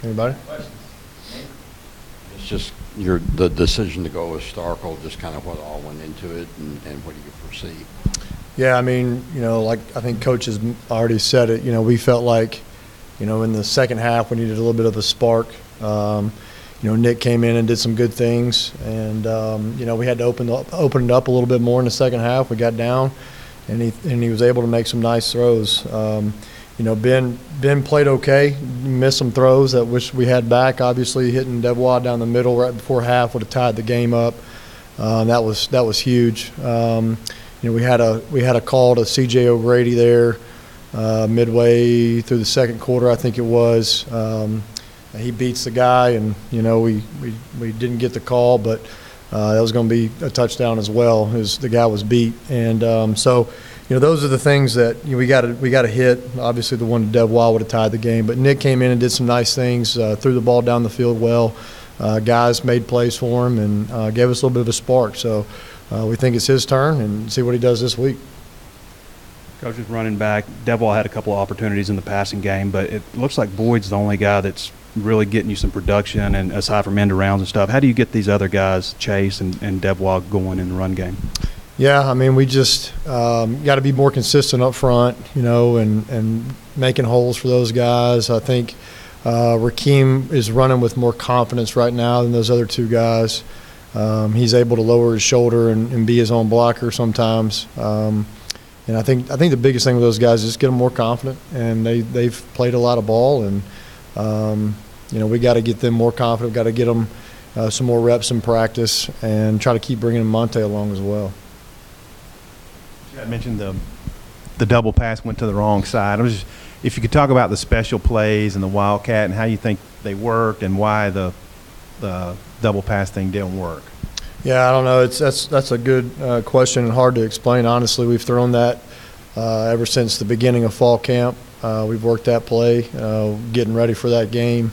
Anybody? It's just the decision to go with Starkle, just kind of what all went into it, and what do you foresee? Yeah, I mean, like I think Coach has already said it. We felt like, in the second half we needed a little bit of a spark. Nick came in and did some good things, and we had to open it up a little bit more in the second half. We got down, and he was able to make some nice throws. Ben played okay, missed some throws that wish we had back. Obviously, hitting Devois down the middle right before half would have tied the game up. That was huge. We had a call to C.J. O'Grady there midway through the second quarter, I think it was. He beats the guy, and we didn't get the call, but that was going to be a touchdown as well. The guy was beat, and so those are the things that we got to hit. Obviously, the one to Devois would have tied the game, but Nick came in and did some nice things, threw the ball down the field well. Guys made plays for him and gave us a little bit of a spark. So we think it's his turn, and see what he does this week. Coach is running back. Devois had a couple of opportunities in the passing game, but it looks like Boyd's the only guy that's really getting you some production, and aside from end arounds and stuff. How do you get these other guys, Chase and Devois, going in the run game? Yeah, I mean, we just got to be more consistent up front, and making holes for those guys. I think Rakeem is running with more confidence right now than those other two guys. He's able to lower his shoulder and be his own blocker sometimes. And I think the biggest thing with those guys is just get them more confident, and they've played a lot of ball, and we got to get them more confident. Got to get them some more reps in practice, and try to keep bringing Monte along as well. I mentioned the double pass went to the wrong side. If you could talk about the special plays and the Wildcat and how you think they worked and why the double pass thing didn't work. Yeah, I don't know. That's a good question and hard to explain. Honestly, we've thrown that ever since the beginning of fall camp. We've worked that play, getting ready for that game.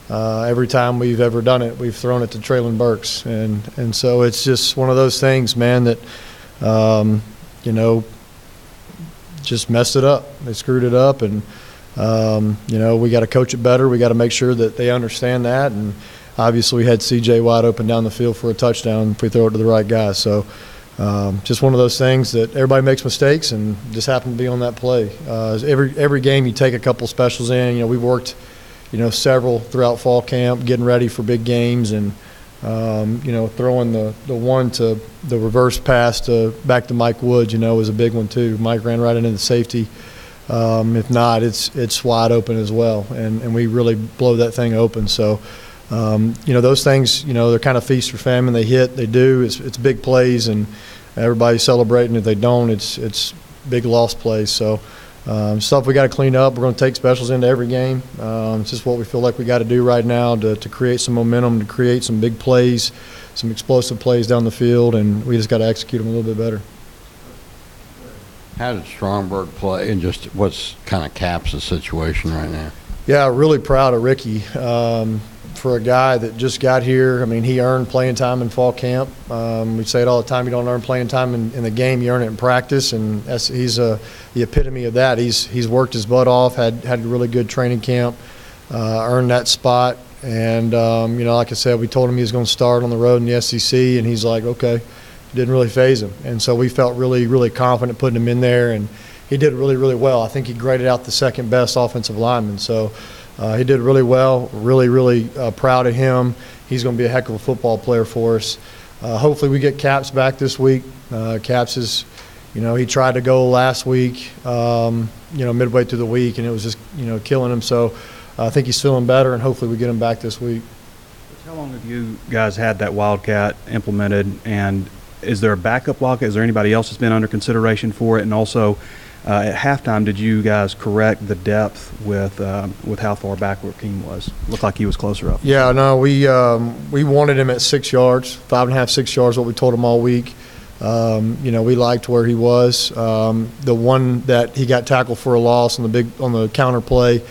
Every time we've ever done it, we've thrown it to Traylon Burks, and so it's just one of those things, man, that just messed it up. They screwed it up, and we got to coach it better. We got to make sure that they understand that, and obviously we had C.J. wide open down the field for a touchdown if we throw it to the right guy. So just one of those things that everybody makes mistakes, and just happened to be on that play. Every game you take a couple specials in. We worked several throughout fall camp, getting ready for big games, and throwing the one to the reverse pass back to Mike Woods, was a big one too. Mike ran right into the safety. If not, it's wide open as well, and we really blow that thing open. So, those things, they're kind of feast or famine. They hit, they do. It's big plays, and everybody's celebrating. If they don't, it's big loss plays. So, stuff we got to clean up. We're going to take specials into every game. It's just what we feel like we got to do right now to create some momentum, to create some big plays, some explosive plays down the field, and we just got to execute them a little bit better. How did Stromberg play, and just what's kind of caps the situation right now? Yeah, really proud of Ricky. For a guy that just got here, I mean, he earned playing time in fall camp. We say it all the time, you don't earn playing time in the game, you earn it in practice, and he's the epitome of that. He's worked his butt off, had a really good training camp, earned that spot, and, like I said, we told him he was going to start on the road in the SEC, and he's like, okay. Didn't really faze him. And so we felt really, really confident putting him in there, and he did really, really well. I think he graded out the second best offensive lineman. So he did really well, really, really proud of him. He's going to be a heck of a football player for us. Hopefully we get Caps back this week. Caps is, he tried to go last week, midway through the week, and it was just, killing him. So I think he's feeling better, and hopefully we get him back this week. How long have you guys had that Wildcat implemented, and is there a backup Wildcat? Is there anybody else that's been under consideration for it? And also, at halftime, did you guys correct the depth with how far back Rakeem was? Looked like he was closer up. Yeah, no, we wanted him at 6 yards, 5.5, 6 yards, what we told him all week. We liked where he was. The one that he got tackled for a loss on the counter play,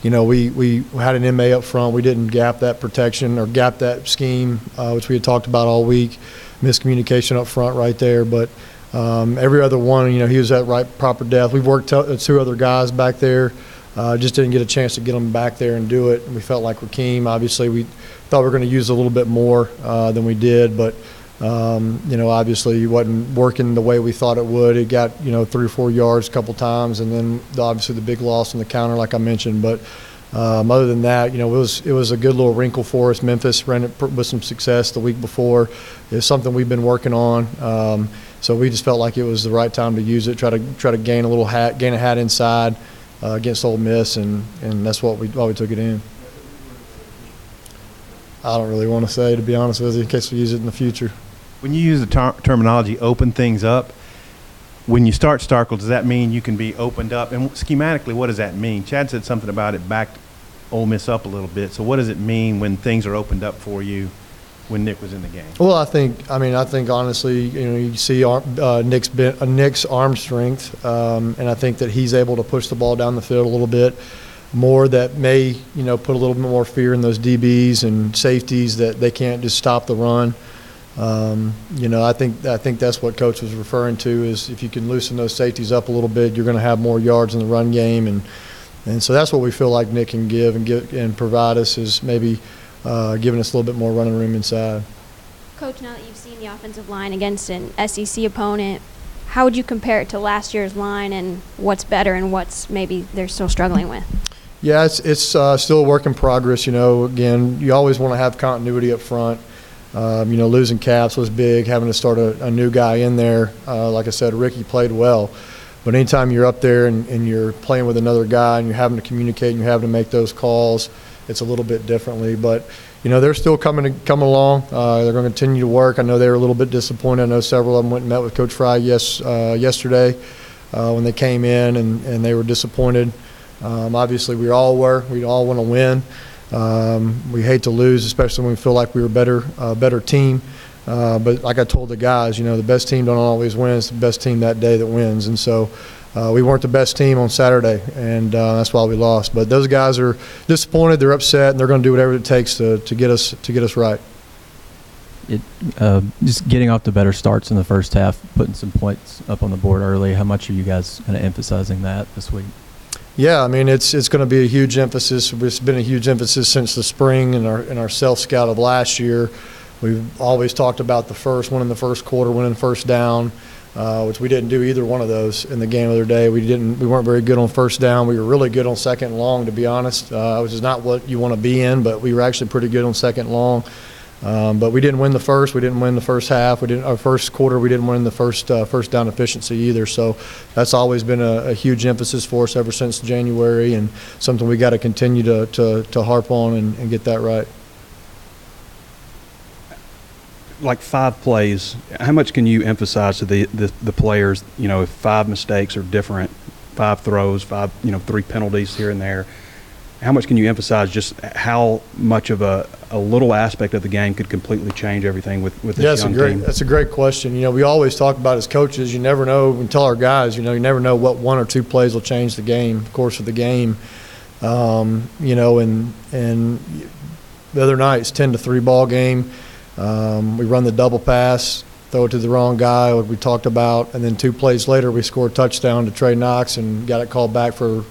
we had an MA up front. We didn't gap that protection or gap that scheme, which we had talked about all week. Miscommunication up front right there, but every other one, he was at right proper depth. We've worked two other guys back there Just didn't get a chance to get him back there and do it. And we felt like Rakeem, obviously, we thought we were going to use a little bit more than we did, but obviously he wasn't working the way we thought it would. He got 3 or 4 yards a couple times, and then obviously the big loss on the counter, like I mentioned. But other than that, it was a good little wrinkle for us. Memphis ran it with some success the week before. It's something we've been working on. So we just felt like it was the right time to use it. Try to gain a hat inside against Ole Miss, and that's why we took it in. I don't really want to say, to be honest with you, in case we use it in the future. When you use the terminology "open things up," when you start Starkel, does that mean you can be opened up? And schematically, what does that mean? Chad said something about it backed Ole Miss up a little bit. So what does it mean when things are opened up for you when Nick was in the game? Well, I think honestly, you see Nick's arm strength, and I think that he's able to push the ball down the field a little bit more. That may put a little bit more fear in those DBs and safeties that they can't just stop the run. I think that's what Coach was referring to, is if you can loosen those safeties up a little bit, you're going to have more yards in the run game, and so that's what we feel like Nick can give and provide us, is maybe giving us a little bit more running room inside. Coach, now that you've seen the offensive line against an SEC opponent, how would you compare it to last year's line, and what's better and what's maybe they're still struggling with? Yeah, it's still a work in progress. Again, you always want to have continuity up front. Losing Caps was big, having to start a new guy in there. Like I said, Ricky played well. But anytime you're up there and you're playing with another guy and you're having to communicate and you're having to make those calls, it's a little bit differently. But, they're still coming along. They're going to continue to work. I know they were a little bit disappointed. I know several of them went and met with Coach Fry yesterday when they came in, and they were disappointed. Obviously, we all were. We all want to win. We hate to lose, especially when we feel like we were a better team. But like I told the guys, the best team don't always win. It's the best team that day that wins. And so we weren't the best team on Saturday, and that's why we lost. But those guys are disappointed. They're upset, and they're going to do whatever it takes to get us right. Just getting off to better starts in the first half, putting some points up on the board early. How much are you guys kind of emphasizing that this week? Yeah, it's going to be a huge emphasis. It's been a huge emphasis since the spring in our self-scout of last year. We've always talked about winning the first quarter, winning first down, which we didn't do either one of those in the game the other day. We weren't very good on first down. We were really good on second and long, to be honest, which is not what you want to be in, but we were actually pretty good on second and long. But we didn't win the first. We didn't win the first half. Our first quarter, we didn't win the first down efficiency either. So that's always been a huge emphasis for us ever since January, and something we got to continue to harp on and get that right. Like 5 plays, how much can you emphasize to the players? If 5 mistakes are different, 5 throws, 3 penalties here and there. How much can you emphasize just how much of a little aspect of the game could completely change everything with this young team? That's a great question. We always talk about as coaches, you never know, and tell our guys, you never know what 1 or 2 plays will change the game, the course of the game. And the other night, it's 10-3 ball game. We run the double pass, throw it to the wrong guy, like we talked about, and then 2 plays later, we score a touchdown to Trey Knox and got it called back for,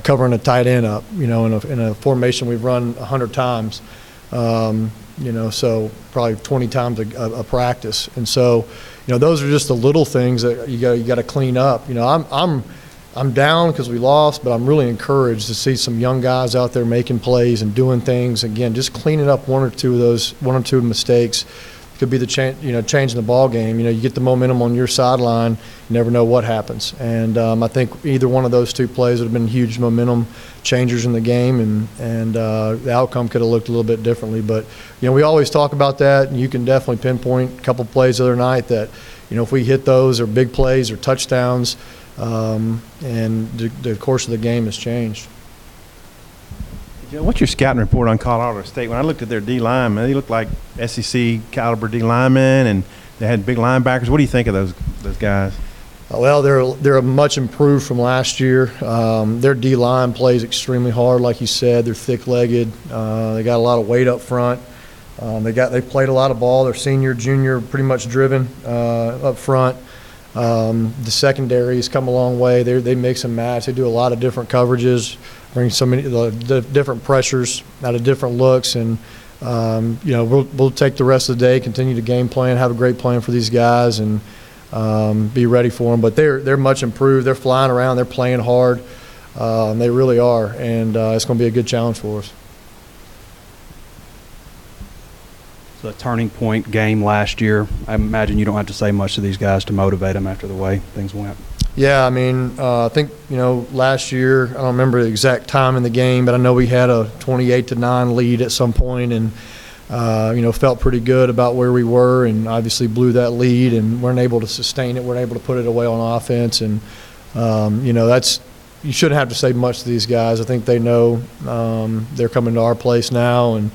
covering a tight end up, in a formation we've run 100 times, so probably 20 times a practice. And so, those are just the little things that you got to clean up. I'm down because we lost, but I'm really encouraged to see some young guys out there making plays and doing things. Again, just cleaning up 1 or 2 mistakes could be the change in the ball game. You get the momentum on your sideline, you never know what happens. And I think either one of those 2 plays would have been huge momentum changers in the game, and the outcome could have looked a little bit differently. But we always talk about that, and you can definitely pinpoint a couple plays the other night that if we hit those, or big plays or touchdowns, and the course of the game has changed. What's your scouting report on Colorado State? When I looked at their D-line, they looked like SEC caliber D-linemen, and they had big linebackers. What do you think of those guys? Well, they're much improved from last year. Their D-line plays extremely hard, like you said. They're thick-legged. They got a lot of weight up front. They played a lot of ball. They're senior, junior, pretty much driven up front. The secondaries come a long way. They mix and match. They do a lot of different coverages, bring so many different pressures out of different looks, and we'll take the rest of the day, continue to game plan, have a great plan for these guys, and be ready for them. But they're much improved. They're flying around. They're playing hard. They really are, and it's going to be a good challenge for us. So a turning point game last year. I imagine you don't have to say much to these guys to motivate them after the way things went. Yeah, I mean, I think, last year, I don't remember the exact time in the game, but I know we had a 28-9 lead at some point, and, felt pretty good about where we were, and obviously blew that lead and weren't able to sustain it, weren't able to put it away on offense. And, you shouldn't have to say much to these guys. I think they know they're coming to our place now, and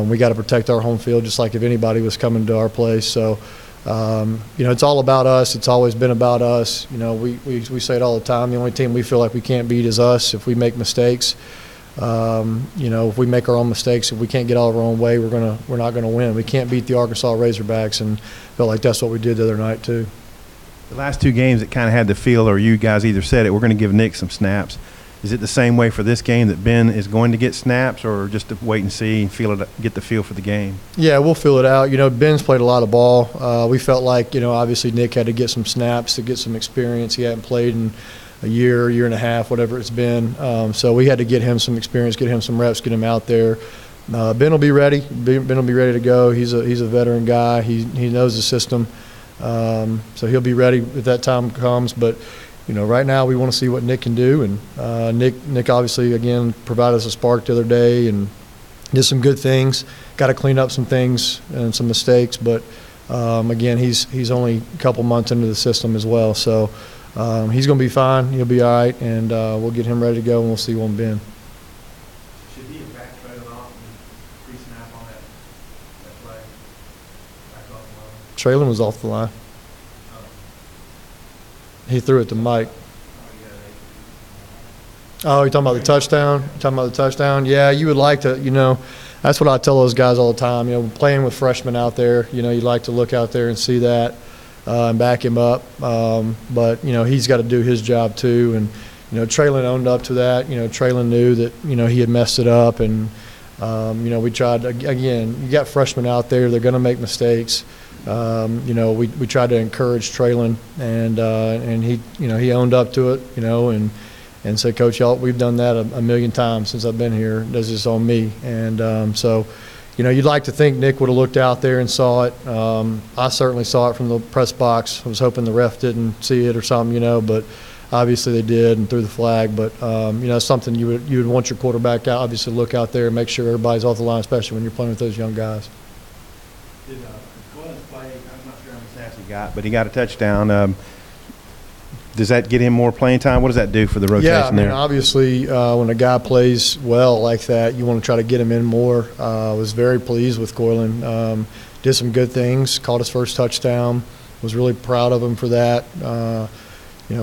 we got to protect our home field just like if anybody was coming to our place. So, it's all about us. It's always been about us. We say it all the time. The only team we feel like we can't beat is us. If we make mistakes, if we make our own mistakes, if we can't get out of our own way, we're not gonna win. We can't beat the Arkansas Razorbacks, and felt like that's what we did the other night too. The last two games, it kind of had the feel, or you guys either said it, we're going to give Nick some snaps. Is it the same way for this game, that Ben is going to get snaps, or just to wait and see and feel it, get the feel for the game? Yeah, we'll feel it out. Ben's played a lot of ball. We felt like, obviously Nick had to get some snaps to get some experience. He hadn't played in a year and a half, whatever it's been. So we had to get him some experience, get him some reps, get him out there. Ben will be ready. Ben will be ready to go. He's a veteran guy. He knows the system. So he'll be ready if that time comes. But, right now we want to see what Nick can do. And Nick obviously, again, provided us a spark the other day and did some good things. Got to clean up some things and some mistakes. But, again, he's only a couple months into the system as well. So he's going to be fine. He'll be all right. And we'll get him ready to go, and we'll see on Ben. Should he have back trailing off and pre-snap on that play? Back off the line? Traylon was off the line. He threw it to Mike. Oh, you're talking about the touchdown? You're talking about the touchdown? Yeah, you would like to, that's what I tell those guys all the time. Playing with freshmen out there, you'd like to look out there and see that and back him up. But, he's got to do his job too. And, Traylon owned up to that. Traylon knew that, he had messed it up. And, we tried, again, you got freshmen out there. They're going to make mistakes. We tried to encourage Traylon, and he owned up to it, and said, Coach, we've done that a million times since I've been here. This is on me. And so, you'd like to think Nick would have looked out there and saw it. I certainly saw it from the press box. I was hoping the ref didn't see it or something, but obviously they did and threw the flag. But it's something you would want your quarterback out, obviously look out there and make sure everybody's off the line, especially when you're playing with those young guys. But he got a touchdown. Does that get him more playing time? What does that do for the rotation there? there? Obviously, when a guy plays well like that, you want to try to get him in more. I was very pleased with Coylan. Did some good things, caught his first touchdown. Was really proud of him for that.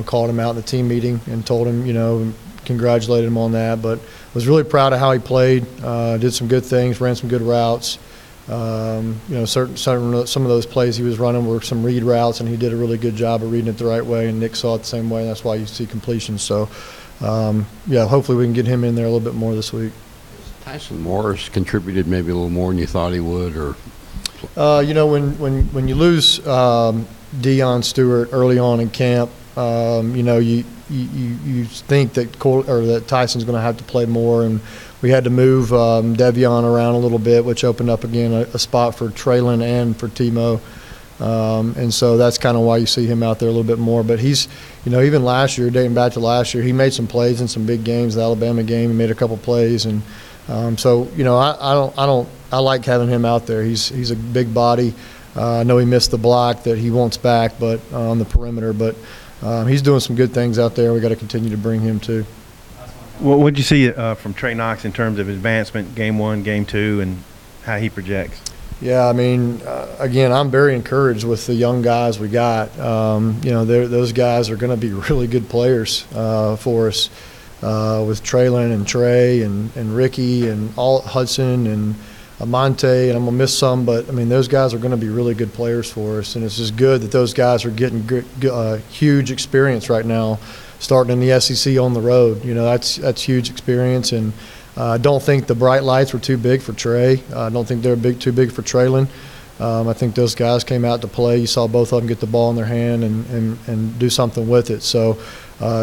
Called him out in the team meeting and told him, congratulated him on that. But was really proud of how he played. Did some good things, ran some good routes. Some of those plays he was running were some read routes, and he did a really good job of reading it the right way, and Nick saw it the same way, and that's why you see completions. So, hopefully we can get him in there a little bit more this week. Tyson Morris contributed maybe a little more than you thought he would, or? When you lose Deion Stewart early on in camp, you think that Tyson's going to have to play more, and we had to move Devion around a little bit, which opened up again a spot for Traylon and for Timo. And so that's kind of why you see him out there a little bit more. But he's, even last year, dating back to last year, he made some plays in some big games. The Alabama game, he made a couple plays, and I like having him out there. He's a big body. I know he missed the block that he wants back, but on the perimeter. But he's doing some good things out there. We got to continue to bring him too. What did you see from Trey Knox in terms of advancement, game 1, game 2, and how he projects? Yeah, again, I'm very encouraged with the young guys we got. Those guys are going to be really good players for us with Traylon and Trey and Ricky and all Hudson and Monte, and I'm gonna miss some, but I mean those guys are going to be really good players for us, and it's just good that those guys are getting huge experience right now, starting in the SEC on the road. You know, that's huge experience, and I don't think the bright lights were too big for Trey. I don't think they're too big for Traylon. I think those guys came out to play. You saw both of them get the ball in their hand and do something with it. So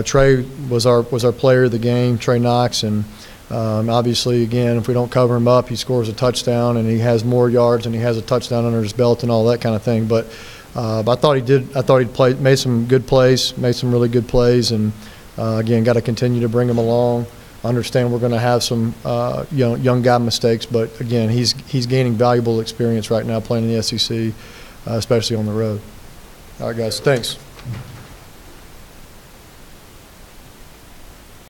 Trey was our player of the game, Trey Knox, and obviously, again, if we don't cover him up, he scores a touchdown and he has more yards and he has a touchdown under his belt and all that kind of thing. But I thought he did. I thought he made some good plays, made some really good plays, and again, got to continue to bring him along. Understand we're going to have some young guy mistakes, but again, he's gaining valuable experience right now playing in the SEC, especially on the road. All right, guys, thanks.